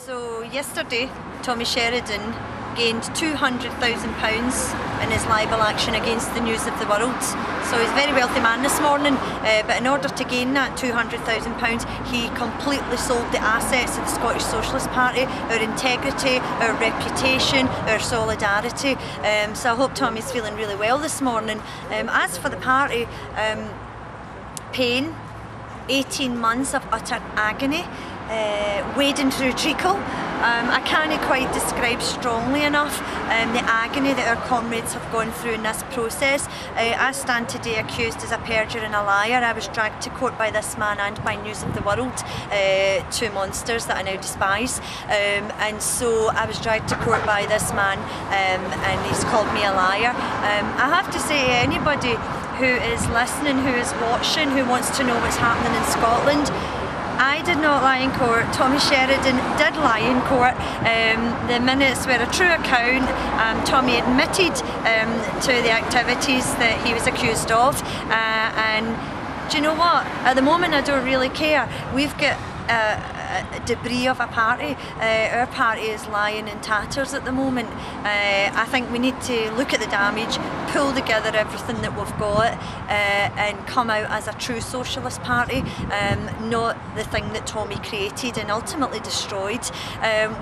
So yesterday, Tommy Sheridan gained £200,000 in his libel action against the News of the World. So he's a very wealthy man this morning, but in order to gain that £200,000, he completely sold the assets of the Scottish Socialist Party, our integrity, our reputation, our solidarity. So I hope Tommy's feeling really well this morning. As for the party, pain, 18 months of utter agony, wading through treacle. I can't quite describe strongly enough the agony that our comrades have gone through in this process. I stand today accused as a perjurer and a liar. I was dragged to court by this man and by News of the World, two monsters that I now despise. And so I was dragged to court by this man and he's called me a liar. I have to say, anybody who is listening, who is watching, who wants to know what's happening in Scotland, I did not lie in court. Tommy Sheridan did lie in court. The minutes were a true account. Tommy admitted to the activities that he was accused of. And do you know what? At the moment I don't really care. We've got debris of a party. Our party is lying in tatters at the moment. I think we need to look at the damage, pull together everything that we've got and come out as a true socialist party, not the thing that Tommy created and ultimately destroyed.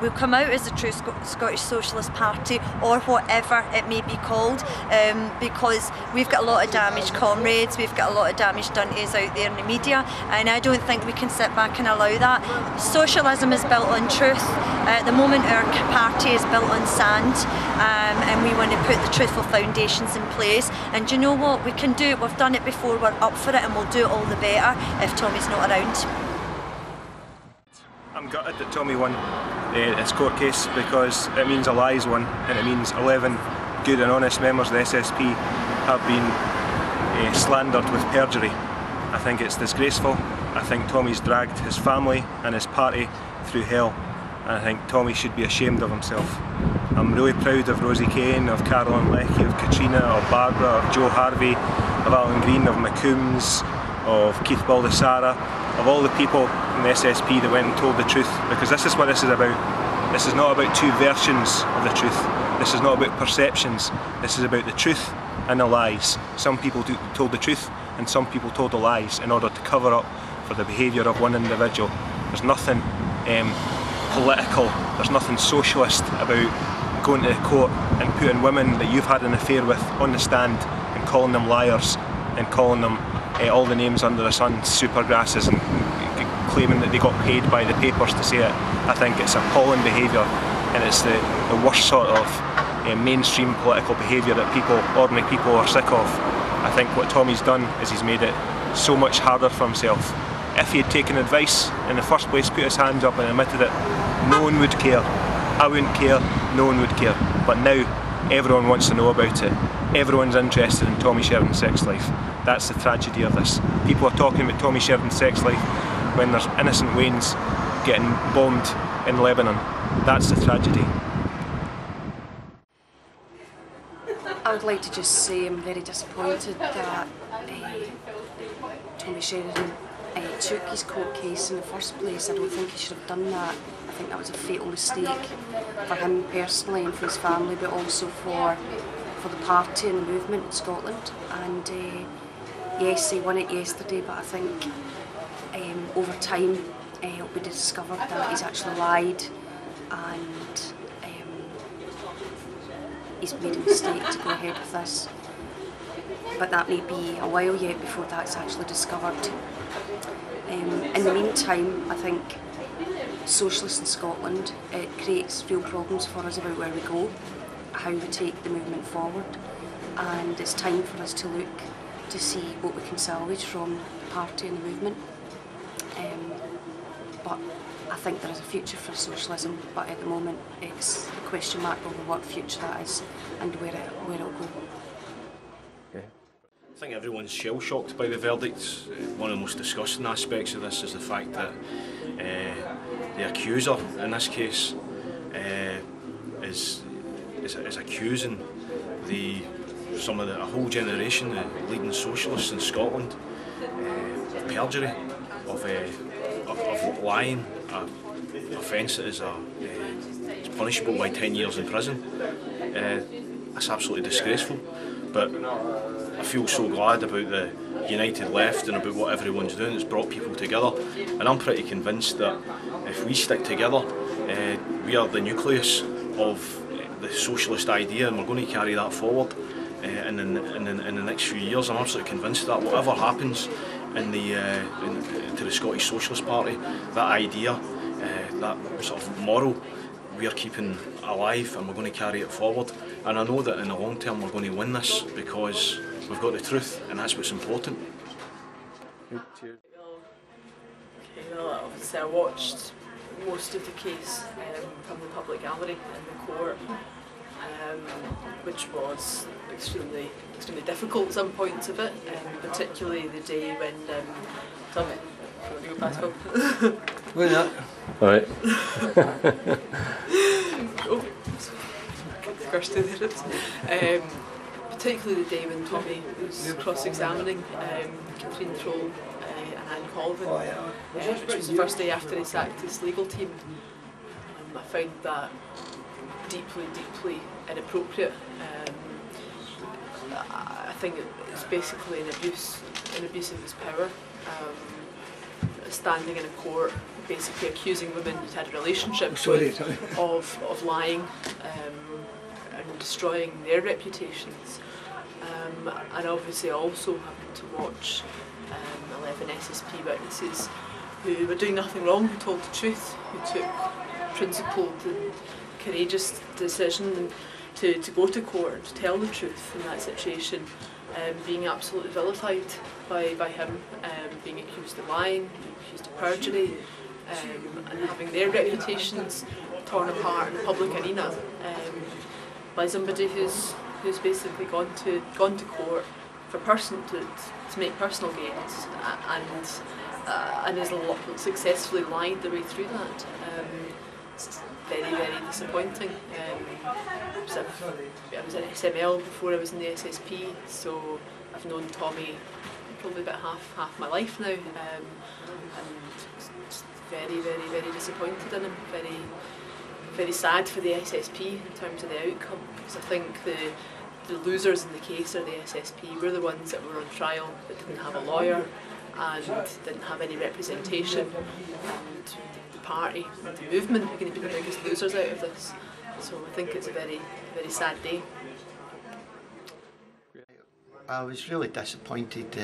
We'll come out as a true Scottish Socialist Party, or whatever it may be called, because we've got a lot of damaged comrades, we've got a lot of damage done to us out there in the media, and I don't think we can sit back and allow that. Socialism is built on truth. At the moment our party is built on sand, and we want to put the truthful foundations in place. And do you know what? We can do it. We've done it before, we're up for it, and we'll do it all the better if Tommy's not around. I'm gutted that Tommy won his court case, because it means a lie's won, and it means 11 good and honest members of the SSP have been slandered with perjury. I think it's disgraceful. I think Tommy's dragged his family and his party through hell, and I think Tommy should be ashamed of himself. I'm really proud of Rosie Kane, of Caroline Leckie, of Katrina, of Barbara, of Joe Harvey, of Alan Green, of McCombs, of Keith Baldessara, of all the people in the SSP that went and told the truth, because this is what this is about. This is not about two versions of the truth. This is not about perceptions. This is about the truth and the lies. Some people told the truth and some people told the lies in order to cover up for the behaviour of one individual. There's nothing political, there's nothing socialist about going to the court and putting women that you've had an affair with on the stand and calling them liars and calling them all the names under the sun, supergrasses, and claiming that they got paid by the papers to say it. I think it's appalling behaviour, and it's the worst sort of mainstream political behaviour that ordinary people are sick of. I think what Tommy's done is he's made it so much harder for himself. If he had taken advice in the first place, put his hands up and admitted it, no one would care. I wouldn't care, no one would care. But now, everyone wants to know about it. Everyone's interested in Tommy Sheridan's sex life. That's the tragedy of this. People are talking about Tommy Sheridan's sex life when there's innocent Waynes getting bombed in Lebanon. That's the tragedy. I would like to just say I'm very disappointed that Tommy Sheridan took his court case in the first place. I don't think he should have done that. I think that was a fatal mistake for him personally and for his family, but also for the party and the movement in Scotland. And yes, he won it yesterday, but I think over time it'll be discovered that he's actually lied, and he's made a mistake to go ahead with this. But that may be a while yet before that's actually discovered. In the meantime, I think socialists in Scotland, it creates real problems for us about where we go, how we take the movement forward, and it's time for us to look to see what we can salvage from the party and the movement. But I think there is a future for socialism, but at the moment it's a question mark over what future that is and where it'll go. I think everyone's shell-shocked by the verdict. One of the most disgusting aspects of this is the fact that the accuser, in this case, is accusing a whole generation, the leading socialists in Scotland, of perjury, of of lying, an offence that is it's punishable by 10 years in prison. That's absolutely disgraceful. But I feel so glad about the united left and about what everyone's doing. It's brought people together, and I'm pretty convinced that if we stick together, we are the nucleus of the socialist idea, and we're going to carry that forward in the next few years. I'm absolutely convinced that whatever happens to the Scottish Socialist Party, that idea, that sort of moral, we are keeping alive, and we're going to carry it forward. And I know that in the long term we're going to win this because we've got the truth, and that's what's important. Okay, well, obviously I watched most of the case from the public gallery in the court, which was extremely difficult some points of it, particularly the day when Tommy, you go past Phil. Why not? All right. Oh, curse to the ribs. Particularly the day when Tommy was cross-examining Catherine Troll and Anne Colvin, which was the first day after he sacked his legal team. I found that deeply inappropriate. I think it's basically an abuse of his power. Standing in a court, basically accusing women who'd had relationships of lying and destroying their reputations. And obviously also having to watch 11 SSP witnesses who were doing nothing wrong, who told the truth, who took principled and courageous decision to go to court and to tell the truth in that situation, being absolutely vilified by him, being accused of lying, being accused of perjury, and having their reputations torn apart in the public arena by somebody who's basically gone to court for to make personal gains and has successfully lied their way through that. It's very disappointing. I was in SML before I was in the SSP, so I've known Tommy probably about half my life now, and just very disappointed in him. Very sad for the SSP in terms of the outcome, because I think the losers in the case are the SSP. We're the ones that were on trial that didn't have a lawyer and didn't have any representation, and the party and the movement are going to be the biggest losers out of this. So I think it's a very sad day. I was really disappointed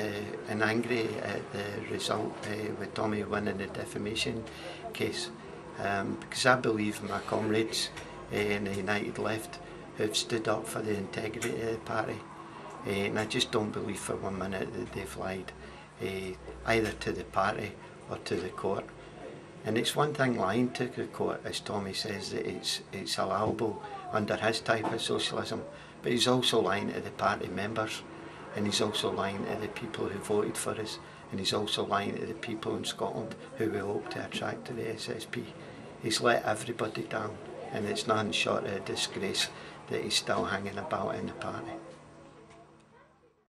and angry at the result with Tommy winning the defamation case, because I believe my comrades in the United Left have stood up for the integrity of the party, and I just don't believe for 1 minute that they've lied either to the party or to the court. And it's one thing lying to the court, as Tommy says, that it's allowable under his type of socialism, but he's also lying to the party members, and he's also lying to the people who voted for us, and he's also lying to the people in Scotland who we hope to attract to the SSP. He's let everybody down, and it's nothing short of a disgrace that he's still hanging about in the party.